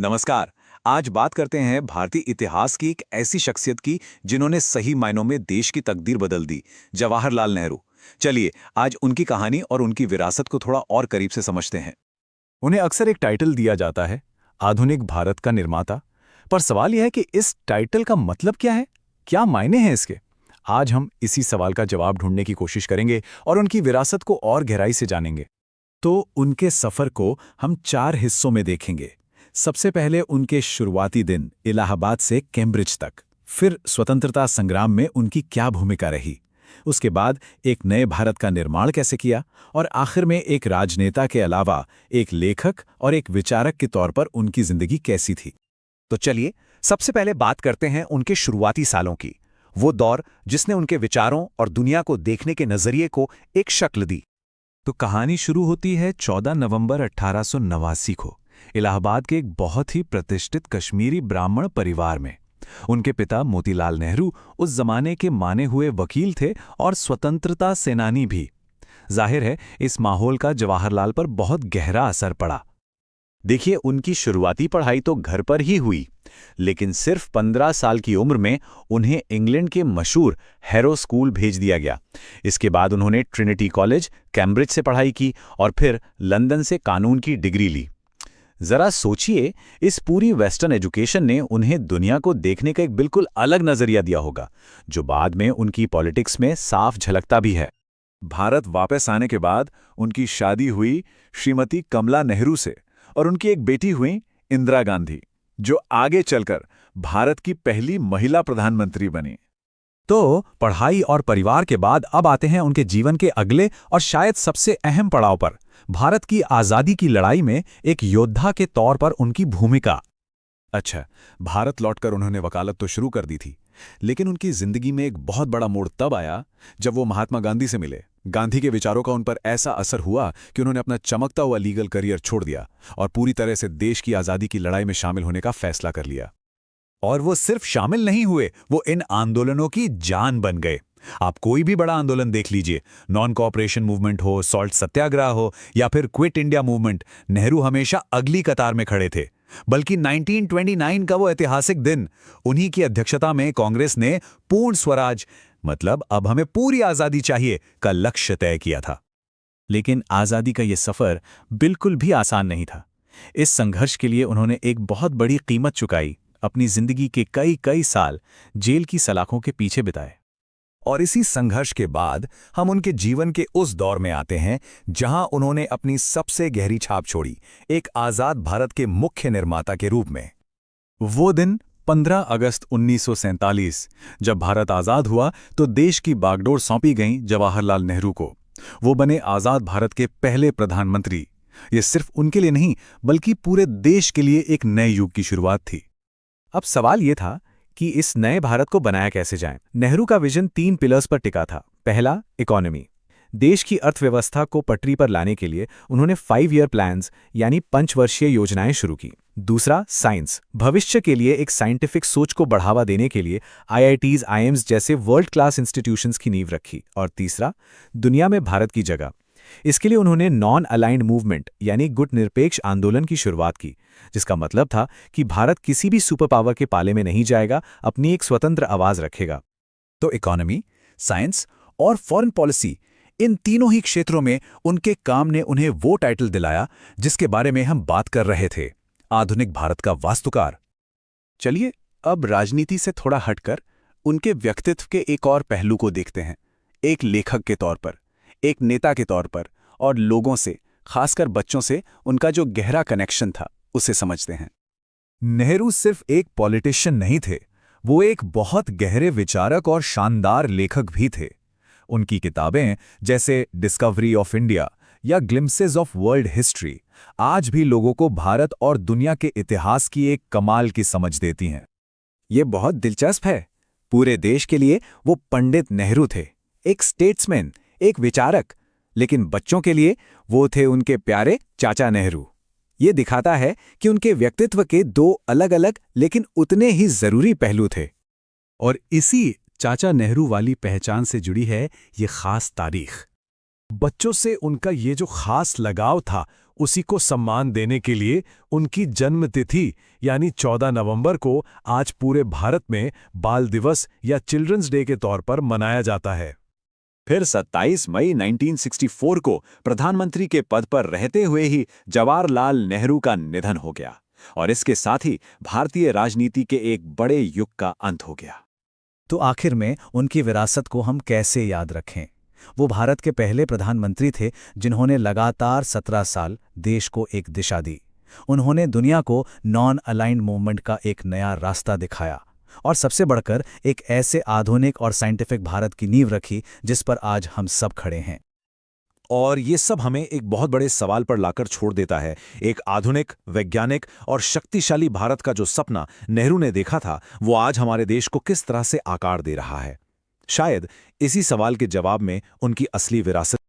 नमस्कार। आज बात करते हैं भारतीय इतिहास की एक ऐसी शख्सियत की जिन्होंने सही मायनों में देश की तकदीर बदल दी, जवाहरलाल नेहरू। चलिए आज उनकी कहानी और उनकी विरासत को थोड़ा और करीब से समझते हैं। उन्हें अक्सर एक टाइटल दिया जाता है, आधुनिक भारत का निर्माता। पर सवाल यह है कि इस टाइटल का मतलब क्या है, क्या मायने हैं इसके। आज हम इसी सवाल का जवाब ढूंढने की कोशिश करेंगे और उनकी विरासत को और गहराई से जानेंगे। तो उनके सफर को हम 4 हिस्सों में देखेंगे। सबसे पहले उनके शुरुआती दिन इलाहाबाद से कैम्ब्रिज तक, फिर स्वतंत्रता संग्राम में उनकी क्या भूमिका रही, उसके बाद एक नए भारत का निर्माण कैसे किया, और आखिर में एक राजनेता के अलावा एक लेखक और एक विचारक के तौर पर उनकी जिंदगी कैसी थी। तो चलिए सबसे पहले बात करते हैं उनके शुरुआती सालों की। वो दौर जिसने उनके विचारों और दुनिया को देखने के नजरिए को एक शक्ल दी। तो कहानी शुरू होती है 14 नवंबर 1889 को इलाहाबाद के एक बहुत ही प्रतिष्ठित कश्मीरी ब्राह्मण परिवार में। उनके पिता मोतीलाल नेहरू उस जमाने के माने हुए वकील थे और स्वतंत्रता सेनानी भी। जाहिर है इस माहौल का जवाहरलाल पर बहुत गहरा असर पड़ा। देखिए, उनकी शुरुआती पढ़ाई तो घर पर ही हुई, लेकिन सिर्फ 15 साल की उम्र में उन्हें इंग्लैंड के मशहूर हैरो स्कूल भेज दिया गया। इसके बाद उन्होंने ट्रिनिटी कॉलेज कैम्ब्रिज से पढ़ाई की और फिर लंदन से कानून की डिग्री ली। जरा सोचिए, इस पूरी वेस्टर्न एजुकेशन ने उन्हें दुनिया को देखने का एक बिल्कुल अलग नजरिया दिया होगा, जो बाद में उनकी पॉलिटिक्स में साफ झलकता भी है। भारत वापस आने के बाद उनकी शादी हुई श्रीमती कमला नेहरू से और उनकी एक बेटी हुई इंदिरा गांधी, जो आगे चलकर भारत की पहली महिला प्रधानमंत्री बनी। तो पढ़ाई और परिवार के बाद अब आते हैं उनके जीवन के अगले और शायद सबसे अहम पड़ाव पर, भारत की आज़ादी की लड़ाई में एक योद्धा के तौर पर उनकी भूमिका। अच्छा, भारत लौटकर उन्होंने वकालत तो शुरू कर दी थी, लेकिन उनकी जिंदगी में एक बहुत बड़ा मोड़ तब आया जब वो महात्मा गांधी से मिले। गांधी के विचारों का उन पर ऐसा असर हुआ कि उन्होंने अपना चमकता हुआ लीगल करियर छोड़ दिया और पूरी तरह से देश की आज़ादी की लड़ाई में शामिल होने का फैसला कर लिया। और वो सिर्फ शामिल नहीं हुए, वो इन आंदोलनों की जान बन गए। आप कोई भी बड़ा आंदोलन देख लीजिए, नॉन कोऑपरेशन मूवमेंट हो, सॉल्ट सत्याग्रह हो या फिर क्विट इंडिया मूवमेंट, नेहरू हमेशा अगली कतार में खड़े थे। बल्कि 1929 का वो ऐतिहासिक दिन, उन्हीं की अध्यक्षता में कांग्रेस ने पूर्ण स्वराज, मतलब अब हमें पूरी आजादी चाहिए, का लक्ष्य तय किया था। लेकिन आज़ादी का ये सफ़र बिल्कुल भी आसान नहीं था। इस संघर्ष के लिए उन्होंने एक बहुत बड़ी कीमत चुकाई, अपनी जिंदगी के कई कई साल जेल की सलाखों के पीछे बिताए। और इसी संघर्ष के बाद हम उनके जीवन के उस दौर में आते हैं जहां उन्होंने अपनी सबसे गहरी छाप छोड़ी, एक आज़ाद भारत के मुख्य निर्माता के रूप में। वो दिन 15 अगस्त 1947, जब भारत आज़ाद हुआ तो देश की बागडोर सौंपी गई जवाहरलाल नेहरू को। वो बने आज़ाद भारत के पहले प्रधानमंत्री। ये सिर्फ उनके लिए नहीं, बल्कि पूरे देश के लिए एक नए युग की शुरुआत थी। अब सवाल ये था कि इस नए भारत को बनाया कैसे जाए। नेहरू का विजन 3 पिलर्स पर टिका था। पहला, इकोनॉमी। देश की अर्थव्यवस्था को पटरी पर लाने के लिए उन्होंने 5 ईयर प्लान्स यानी पंचवर्षीय योजनाएं शुरू की। दूसरा, साइंस। भविष्य के लिए एक साइंटिफिक सोच को बढ़ावा देने के लिए IITs, IIMs जैसे वर्ल्ड क्लास इंस्टीट्यूशंस की नींव रखी। और तीसरा, दुनिया में भारत की जगह। इसके लिए उन्होंने नॉन अलाइंड मूवमेंट यानी गुट निरपेक्ष आंदोलन की शुरुआत की, जिसका मतलब था कि भारत किसी भी सुपर पावर के पाले में नहीं जाएगा, अपनी एक स्वतंत्र आवाज रखेगा। तो इकोनॉमी, साइंस और फॉरेन पॉलिसी, इन तीनों ही क्षेत्रों में उनके काम ने उन्हें वो टाइटल दिलाया जिसके बारे में हम बात कर रहे थे, आधुनिक भारत का वास्तुकार। चलिए अब राजनीति से थोड़ा हटकर उनके व्यक्तित्व के एक और पहलू को देखते हैं। एक लेखक के तौर पर, एक नेता के तौर पर, और लोगों से, खासकर बच्चों से उनका जो गहरा कनेक्शन था, उसे समझते हैं। नेहरू सिर्फ एक पॉलिटिशियन नहीं थे, वो एक बहुत गहरे विचारक और शानदार लेखक भी थे। उनकी किताबें जैसे डिस्कवरी ऑफ इंडिया या ग्लिम्पसेस ऑफ वर्ल्ड हिस्ट्री आज भी लोगों को भारत और दुनिया के इतिहास की एक कमाल की समझ देती हैं। ये बहुत दिलचस्प है। पूरे देश के लिए वो पंडित नेहरू थे, एक स्टेट्समैन, एक विचारक, लेकिन बच्चों के लिए वो थे उनके प्यारे चाचा नेहरू। ये दिखाता है कि उनके व्यक्तित्व के 2 अलग-अलग लेकिन उतने ही जरूरी पहलू थे। और इसी चाचा नेहरू वाली पहचान से जुड़ी है ये खास तारीख। बच्चों से उनका ये जो खास लगाव था, उसी को सम्मान देने के लिए उनकी जन्मतिथि यानी 14 नवंबर को आज पूरे भारत में बाल दिवस या चिल्ड्रंस डे के तौर पर मनाया जाता है। फिर 27 मई 1964 को प्रधानमंत्री के पद पर रहते हुए ही जवाहरलाल नेहरू का निधन हो गया और इसके साथ ही भारतीय राजनीति के एक बड़े युग का अंत हो गया। तो आखिर में उनकी विरासत को हम कैसे याद रखें? वो भारत के पहले प्रधानमंत्री थे जिन्होंने लगातार 17 साल देश को एक दिशा दी। उन्होंने दुनिया को नॉन अलाइंड मूवमेंट का एक नया रास्ता दिखाया और सबसे बढ़कर एक ऐसे आधुनिक और साइंटिफिक भारत की नींव रखी जिस पर आज हम सब खड़े हैं। और ये सब हमें एक बहुत बड़े सवाल पर लाकर छोड़ देता है। एक आधुनिक, वैज्ञानिक और शक्तिशाली भारत का जो सपना नेहरू ने देखा था, वो आज हमारे देश को किस तरह से आकार दे रहा है। शायद इसी सवाल के जवाब में उनकी असली विरासत